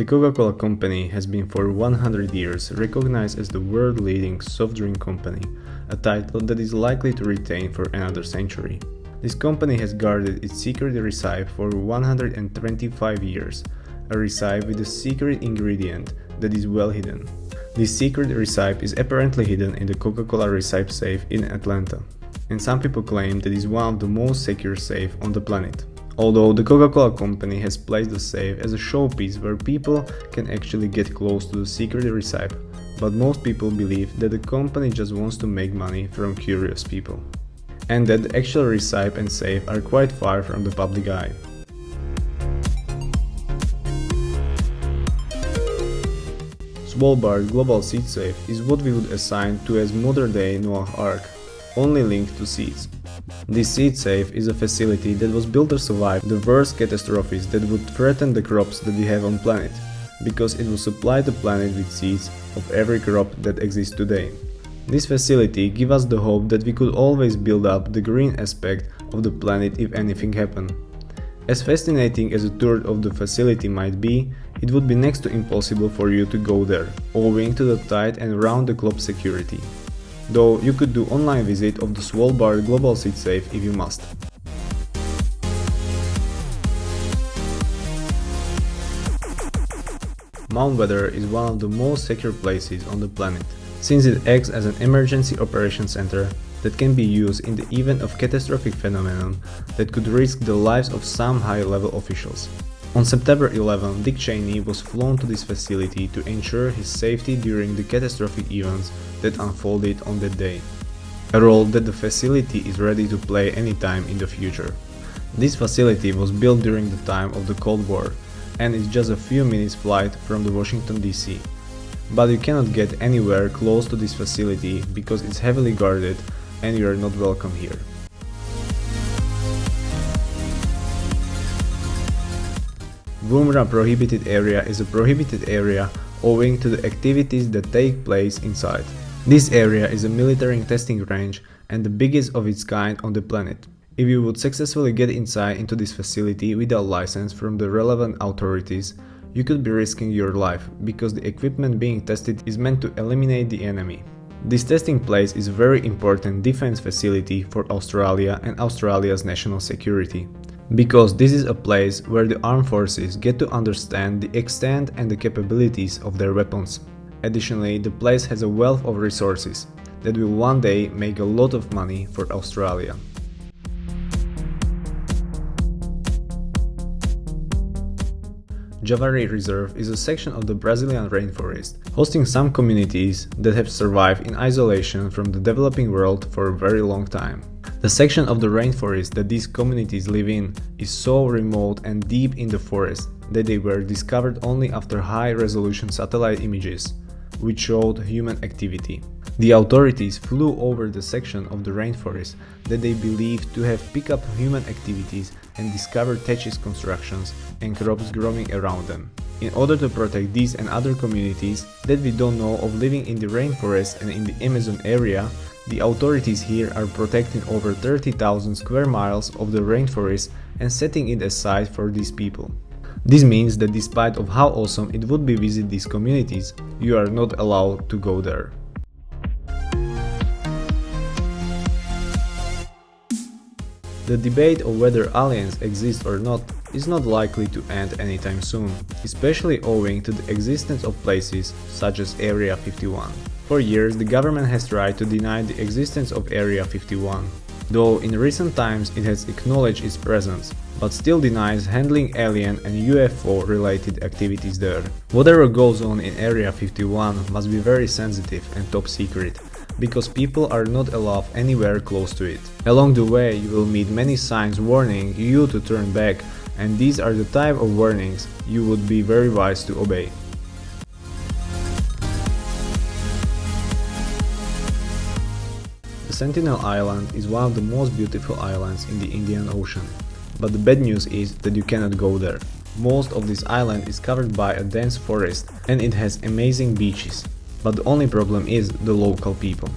The Coca-Cola company has been for 100 years recognized as the world-leading soft drink company, a title that is likely to retain for another century. This company has guarded its secret recipe for 125 years, a recipe with a secret ingredient that is well hidden. This secret recipe is apparently hidden in the Coca-Cola recipe safe in Atlanta, and some people claim that it is one of the most secure safes on the planet. Although the Coca-Cola company has placed the safe as a showpiece where people can actually get close to the secret recipe, but most people believe that the company just wants to make money from curious people, and that the actual recipe and safe are quite far from the public eye. Svalbard Global Seed Safe is what we would assign to as modern-day Noah's Ark, only linked to seeds. This seed safe is a facility that was built to survive the worst catastrophes that would threaten the crops that we have on planet, because it will supply the planet with seeds of every crop that exists today. This facility gives us the hope that we could always build up the green aspect of the planet if anything happened. As fascinating as a tour of the facility might be, it would be next to impossible for you to go there, owing to the tight and round-the-clock security. Though you could do online visit of the Svalbard Global Seed Safe if you must. Mount Weather is one of the most secure places on the planet, since it acts as an emergency operations center that can be used in the event of catastrophic phenomenon that could risk the lives of some high-level officials. On September 11, Dick Cheney was flown to this facility to ensure his safety during the catastrophic events that unfolded on that day, a role that the facility is ready to play anytime in the future. This facility was built during the time of the Cold War and is just a few minutes flight from the Washington DC. But you cannot get anywhere close to this facility because it's heavily guarded and you are not welcome here. Woomera Prohibited Area is a prohibited area owing to the activities that take place inside. This area is a military testing range and the biggest of its kind on the planet. If you would successfully get inside into this facility without license from the relevant authorities, you could be risking your life because the equipment being tested is meant to eliminate the enemy. This testing place is a very important defense facility for Australia and Australia's national security, because this is a place where the armed forces get to understand the extent and the capabilities of their weapons. Additionally, the place has a wealth of resources that will one day make a lot of money for Australia. Javari Reserve is a section of the Brazilian rainforest, hosting some communities that have survived in isolation from the developing world for a very long time. The section of the rainforest that these communities live in is so remote and deep in the forest that they were discovered only after high-resolution satellite images, which showed human activity. The authorities flew over the section of the rainforest that they believed to have picked up human activities and discovered thatched constructions and crops growing around them. In order to protect these and other communities that we don't know of living in the rainforest and in the Amazon area, the authorities here are protecting over 30,000 square miles of the rainforest and setting it aside for these people. This means that despite of how awesome it would be visit these communities, you are not allowed to go there. The debate of whether aliens exist or not is not likely to end anytime soon, especially owing to the existence of places such as Area 51. For years, the government has tried to deny the existence of Area 51, though in recent times it has acknowledged its presence, but still denies handling alien and UFO-related activities there. Whatever goes on in Area 51 must be very sensitive and top secret, because people are not allowed anywhere close to it. Along the way, you will meet many signs warning you to turn back, and these are the type of warnings you would be very wise to obey. The Sentinel Island is one of the most beautiful islands in the Indian Ocean, but the bad news is that you cannot go there. Most of this island is covered by a dense forest and it has amazing beaches. But the only problem is the local people.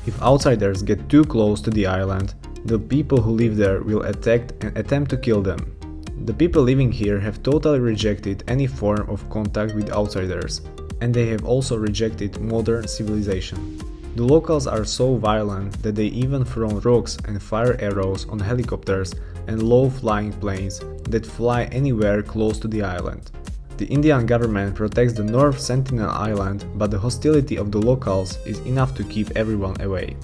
If outsiders get too close to the island, the people who live there will attack and attempt to kill them. The people living here have totally rejected any form of contact with outsiders, and they have also rejected modern civilization. The locals are so violent that they even throw rocks and fire arrows on helicopters and low-flying planes that fly anywhere close to the island. The Indian government protects the North Sentinel Island, but the hostility of the locals is enough to keep everyone away.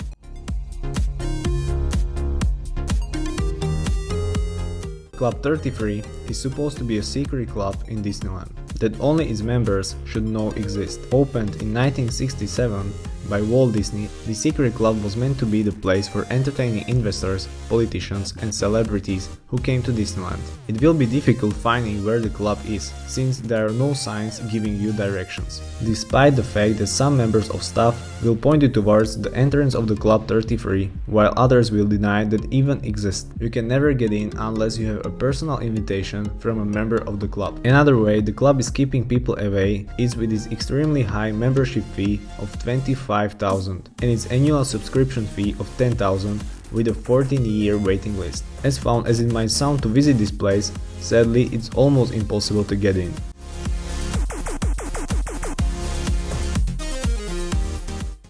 Club 33 is supposed to be a secret club in Disneyland that only its members should know exist. Opened in 1967 by Walt Disney, the secret club was meant to be the place for entertaining investors, politicians and celebrities who came to Disneyland. It will be difficult finding where the club is, since there are no signs giving you directions, despite the fact that some members of staff will point you towards the entrance of the Club 33, while others will deny that even exists. You can never get in unless you have a personal invitation from a member of the club. Another way the club is keeping people away is with its extremely high membership fee of $25,000 and its annual subscription fee of $10,000 with a 14-year waiting list. As fun as it might sound to visit this place, sadly it's almost impossible to get in.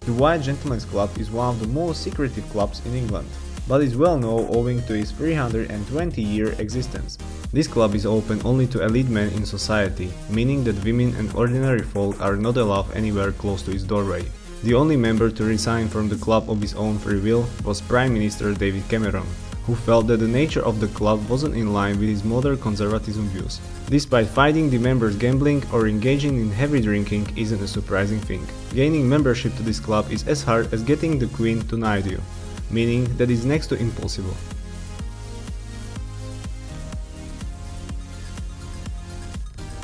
The White Gentlemen's Club is one of the most secretive clubs in England, but is well known owing to its 320-year existence. This club is open only to elite men in society, meaning that women and ordinary folk are not allowed anywhere close to its doorway. The only member to resign from the club of his own free will was Prime Minister David Cameron, who felt that the nature of the club wasn't in line with his modern conservatism views. Despite fighting the members gambling or engaging in heavy drinking isn't a surprising thing. Gaining membership to this club is as hard as getting the Queen to knight you, meaning that it's next to impossible.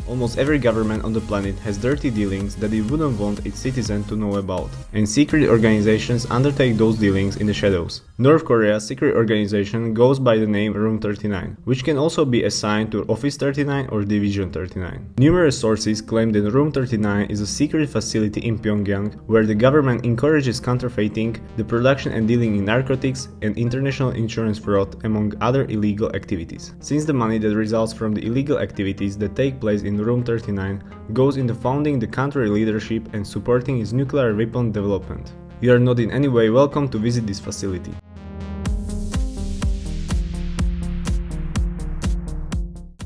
Almost every government on the planet has dirty dealings that it wouldn't want its citizens to know about, and secret organizations undertake those dealings in the shadows. North Korea's secret organization goes by the name Room 39, which can also be assigned to Office 39 or Division 39. Numerous sources claim that Room 39 is a secret facility in Pyongyang where the government encourages counterfeiting, the production and dealing in narcotics, and international insurance fraud, among other illegal activities. Since the money that results from the illegal activities that take place in Room 39 goes into funding the country leadership and supporting its nuclear weapon development. You are not in any way welcome to visit this facility.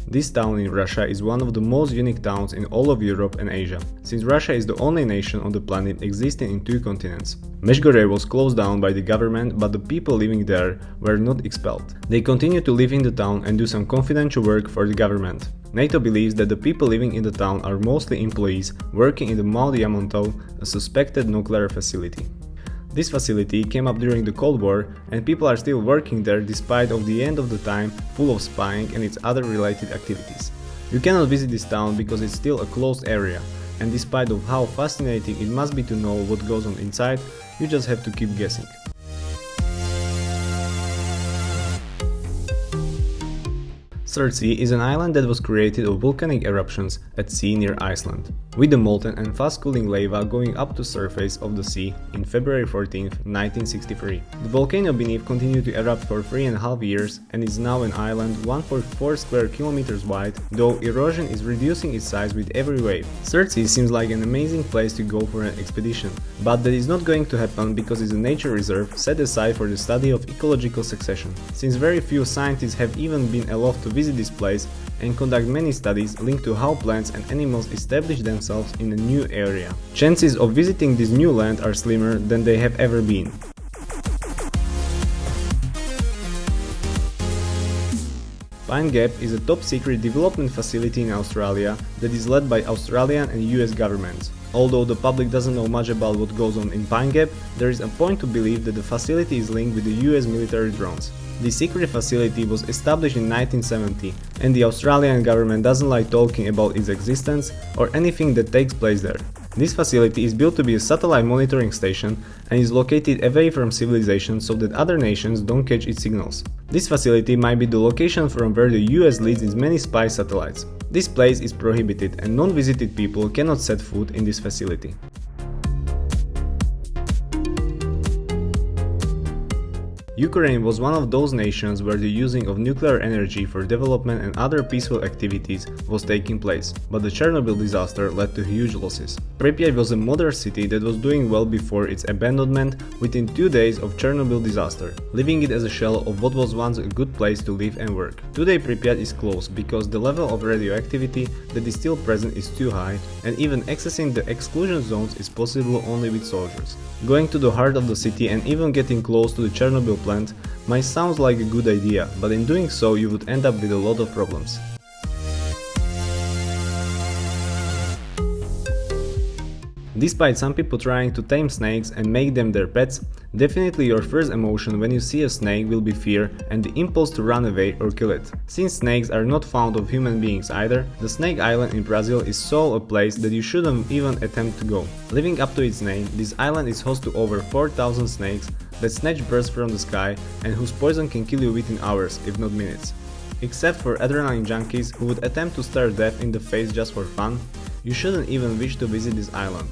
This town in Russia is one of the most unique towns in all of Europe and Asia, since Russia is the only nation on the planet existing in two continents. Mezhgorye was closed down by the government, but the people living there were not expelled. They continue to live in the town and do some confidential work for the government. NATO believes that the people living in the town are mostly employees working in the Mount Yamonto, a suspected nuclear facility. This facility came up during the Cold War, and people are still working there despite of the end of the time full of spying and its other related activities. You cannot visit this town because it's still a closed area, and despite of how fascinating it must be to know what goes on inside, you just have to keep guessing. Surtsey is an island that was created of volcanic eruptions at sea near Iceland, with the molten and fast-cooling lava going up to surface of the sea in February 14, 1963. The volcano beneath continued to erupt for 3.5 years and is now an island 1.4 square kilometers wide, though erosion is reducing its size with every wave. Surtsey seems like an amazing place to go for an expedition, but that is not going to happen because it's a nature reserve set aside for the study of ecological succession. Since very few scientists have even been allowed to visit this place and conduct many studies linked to how plants and animals establish themselves in a new area, chances of visiting this new land are slimmer than they have ever been. Pine Gap is a top-secret development facility in Australia that is led by Australian and US governments. Although the public doesn't know much about what goes on in Pine Gap, there is a point to believe that the facility is linked with the US military drones. The secret facility was established in 1970, and the Australian government doesn't like talking about its existence or anything that takes place there. This facility is built to be a satellite monitoring station and is located away from civilization so that other nations don't catch its signals. This facility might be the location from where the US leads its many spy satellites. This place is prohibited and non-visited people cannot set foot in this facility. Ukraine was one of those nations where the using of nuclear energy for development and other peaceful activities was taking place, but the Chernobyl disaster led to huge losses. Pripyat was a modern city that was doing well before its abandonment within 2 days of Chernobyl disaster, leaving it as a shell of what was once a good place to live and work. Today Pripyat is closed because the level of radioactivity that is still present is too high, and even accessing the exclusion zones is possible only with soldiers. Going to the heart of the city and even getting close to the Chernobyl plant might sound like a good idea, but in doing so you would end up with a lot of problems. Despite some people trying to tame snakes and make them their pets, definitely your first emotion when you see a snake will be fear and the impulse to run away or kill it. Since snakes are not found of human beings either, the Snake Island in Brazil is so a place that you shouldn't even attempt to go. Living up to its name, this island is host to over 4,000 snakes that snatch birds from the sky and whose poison can kill you within hours, if not minutes. Except for adrenaline junkies who would attempt to stare death in the face just for fun, you shouldn't even wish to visit this island.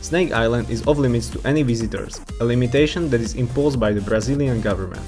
Snake Island is off limits to any visitors, a limitation that is imposed by the Brazilian government.